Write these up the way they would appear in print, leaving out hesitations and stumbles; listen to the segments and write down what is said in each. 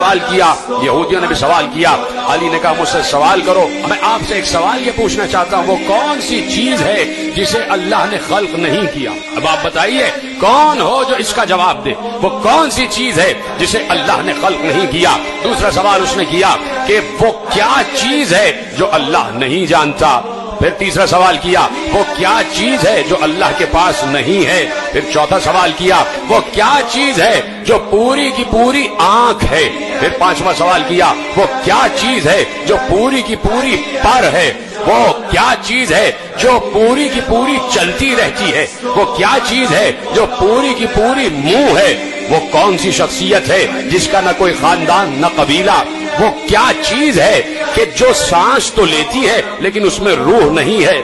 سوال کیا، یہودیوں نے بھی سوال کیا۔ علی نے کہا مجھ سے سوال کرو، میں آپ سے ایک سوال یہ پوچھنا چاہتا ہوں، وہ کون سی چیز ہے جسے اللہ نے خلق نہیں کیا؟ اب آپ بتائیے کون ہو جو اس کا جواب دے، وہ کون سی چیز ہے جسے اللہ نے خلق نہیں کیا؟ دوسرا سوال اس نے کیا کہ وہ کیا چیز ہے جو اللہ نہیں جانتا؟ پھر تیسرا سوال کیا وہ کیا چیز ہے جو اللہ کے پاس نہیں ہے؟ پھر چوتھا سوال کیا وہ کیا چیز ہے جو پوری کی پوری آنکھ ہے؟ پھر پانچواں سوال کیا وہ کیا چیز ہے جو پوری کی پوری پر ہے؟ وہ کیا چیز ہے جو پوری کی پوری چلتی رہتی ہے؟ وہ کیا چیز ہے جو پوری کی پوری منہ ہے؟ وہ کون سی شخصیت ہے جس کا نہ کوئی خاندان نہ قبیلہ؟ وہ کیا چیز ہے کہ جو سانس تو لیتی ہے لیکن اس میں روح نہیں ہے؟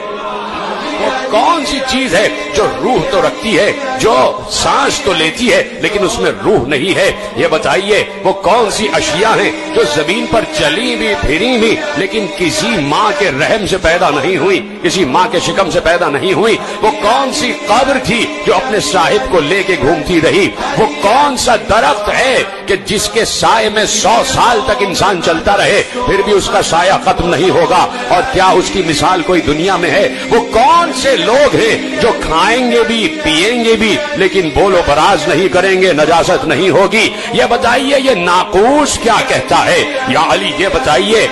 وہ کون سی چیز ہے جو روح تو رکھتی ہے، جو سانس تو لیتی ہے لیکن اس میں روح نہیں ہے؟ یہ بتائیے وہ کون سی اشیاء ہیں جو زمین پر چلی بھی پھری بھی لیکن کسی ماں کے رحم سے پیدا نہیں ہوئی، کسی ماں کے شکم سے پیدا نہیں ہوئی؟ وہ کون سی قبر تھی جو اپنے صاحب کو لے کے گھومتی رہی؟ وہ کون سا درخت ہے کہ جس کے سائے میں 100 سال تک انسان چلتا رہے پھر بھی اس کا سایہ ختم نہیں ہوگا؟ اور کیا اس کی مثال کوئی دنیا میں ہے؟ وہ کون سے لوگ ہیں جو کھائیں گے بھی پیئیں گے بھی لیکن بول و براز نہیں کریں گے، نجاست نہیں ہوگی؟ یہ بتائیے یہ ناقوس کیا کہتا ہے؟ یا علی یہ بتائیے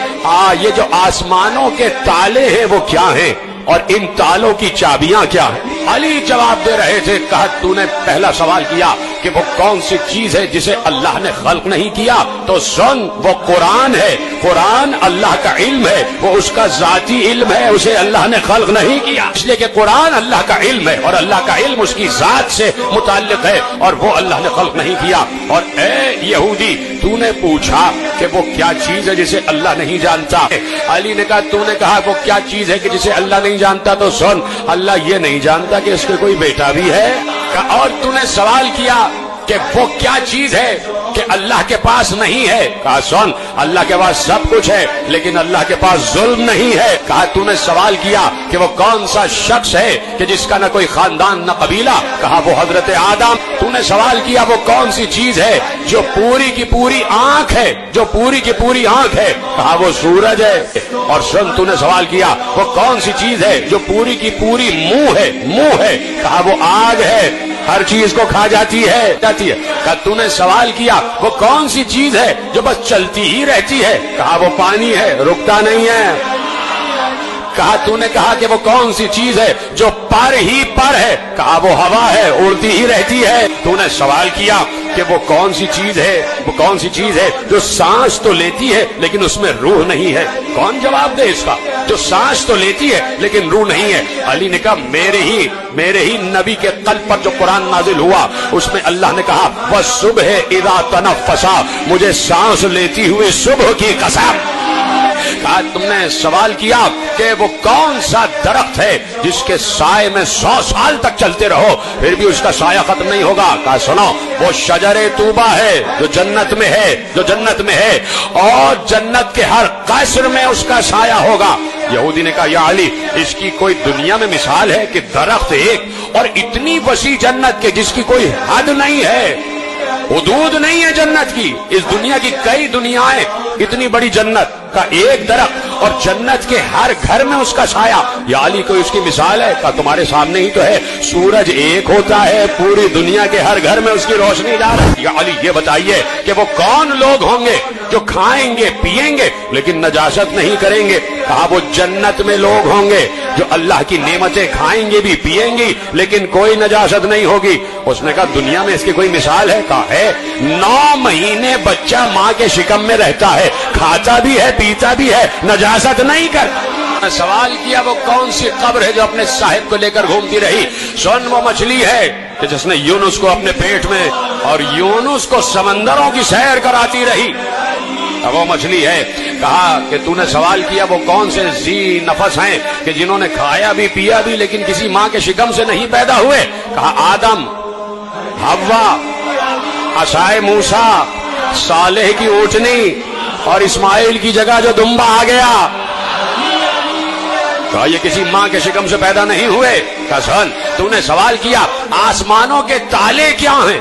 یہ جو آسمانوں کے تالے ہیں وہ کیا ہیں اور ان تالوں کی چابیاں کیا ہیں؟ علی جواب دے رہے تھے، کہا تو نے پہلا سوال کیا کہ وہ کون سی چیز ہے جسے اللہ نے خلق نہیں کیا، تو سن وہ قرآن ہے، قرآن اللہ کا علم ہے، وہ اس کا ذاتی علم ہے، اسے اللہ نے خلق نہیں کیا، اس لیے کہ قرآن اللہ کا علم ہے اور اللہ کا علم اس کی ذات سے متعلق ہے اور وہ اللہ نے خلق نہیں کیا۔ اور اے یہودی تو نے پوچھا کہ وہ کیا چیز ہے جسے اللہ نہیں جانتا؟ علی نے کہا تو نے کہا وہ کیا چیز ہے کہ جسے اللہ نہیں جانتا، تو سن اللہ یہ نہیں جانتا کہ اس کے کوئی بیٹا بھی ہے۔ اور تو نے سوال کیا کہ وہ کیا چیز ہے کہ اللہ کے پاس نہیں ہے؟ کہا سن اللہ کے پاس سب کچھ ہے لیکن اللہ کے پاس ظلم نہیں ہے۔ کہا تو نے سوال کیا کہ وہ کون سا شخص ہے کہ جس کا نہ کوئی خاندان نہ قبیلہ؟ کہا وہ حضرت آدم۔ تو نے سوال کیا وہ کون سی چیز ہے جو پوری کی پوری آنکھ ہے، جو پوری کی پوری آنکھ ہے؟ کہا وہ سورج ہے۔ اور سن تو نے سوال کیا وہ کون سی چیز ہے جو پوری کی پوری منہ ہے، منہ ہے؟ کہا وہ آگ ہے، ہر چیز کو کھا جاتی ہے۔ کہا تو نے سوال کیا وہ کون سی چیز ہے جو بس چلتی ہی رہتی ہے؟ کہا وہ پانی ہے، رکتا نہیں ہے۔ کہا تو نے کہا کہ وہ کون سی چیز ہے جو پر ہی پر ہے؟ کہا وہ ہوا ہے، اڑتی ہی رہتی ہے۔ تو نے سوال کیا کہ وہ کون سی چیز ہے، وہ کون سی چیز ہے جو سانس تو لیتی ہے لیکن اس میں روح نہیں ہے؟ کون جواب دے اس کا؟ جو سانس تو لیتی ہے لیکن روح نہیں ہے۔ علی نے کہا میرے ہی نبی کے قلب پر جو قرآن نازل ہوا اس میں اللہ نے کہا وَالصُّبْحِ اِذَا تَنَفَّسَ، مجھے سانس لیتی ہوئی صبح کی قسم۔ کہا تم نے سوال کیا کہ وہ کون سا درخت ہے جس کے سائے میں 100 سال تک چلتے رہو پھر بھی اس کا سایہ ختم نہیں ہوگا؟ کہا سنو وہ شجر طوبہ ہے جو جنت میں ہے، جو جنت میں ہے اور جنت کے ہر قصر میں اس کا سایہ ہوگا۔ یہودی نے کہا یا علی اس کی کوئی دنیا میں مثال ہے کہ درخت ایک اور اتنی وسیع جنت کے جس کی کوئی حد نہیں ہے، حدود نہیں ہے جنت کی؟ اس دنیا کی کئی دنیایں، اتنی بڑی جنت کا ایک درخت اور جنت کے ہر گھر میں اس کا سایہ۔ یا علی کوئی اس کی مثال ہے؟ کہا تمہارے سامنے ہی تو ہے، سورج ایک ہوتا ہے، پوری دنیا کے ہر گھر میں اس کی روشنی جا رہی ہے۔ یا علی یہ بتائیے کہ وہ کون لوگ ہوں گے جو کھائیں گے پیئیں گے لیکن نجاست نہیں کریں گے؟ کہا وہ جنت میں لوگ ہوں گے جو اللہ کی نعمتیں کھائیں گے بھی پیئیں گی لیکن کوئی نجاست نہیں ہوگی۔ اس نے کہا دنیا میں اس کی کوئی مثال ہے؟ کہا ہے، 9 مہینے بچہ ماں کے شکم میں رہتا ہے، کھاتا بھی ہے پیتا بھی ہے، نجاست نہیں کرتا۔ سوال کیا وہ کون سی قبر ہے جو اپنے صاحب کو لے کر گھومتی رہی؟ سن وہ مچھلی ہے کہ جس نے یونس کو اپنے پیٹ میں اور یونس کو سمندروں کی سیر کراتی رہی، وہ مچھلی ہے۔ کہا کہ تو نے سوال کیا وہ کون سے ذی نفس ہیں کہ جنہوں نے کھایا بھی پیا بھی لیکن کسی ماں کے شکم سے نہیں پیدا ہوئے؟ کہا آدم، حوا، عصائے موسیٰ، صالح کی اونٹنی اور اسماعیل کی جگہ جو دمبا آ گیا۔ کہا یہ کسی ماں کے شکم سے پیدا نہیں ہوئے۔ کہا سن تو نے سوال کیا آسمانوں کے تالے کیا ہیں؟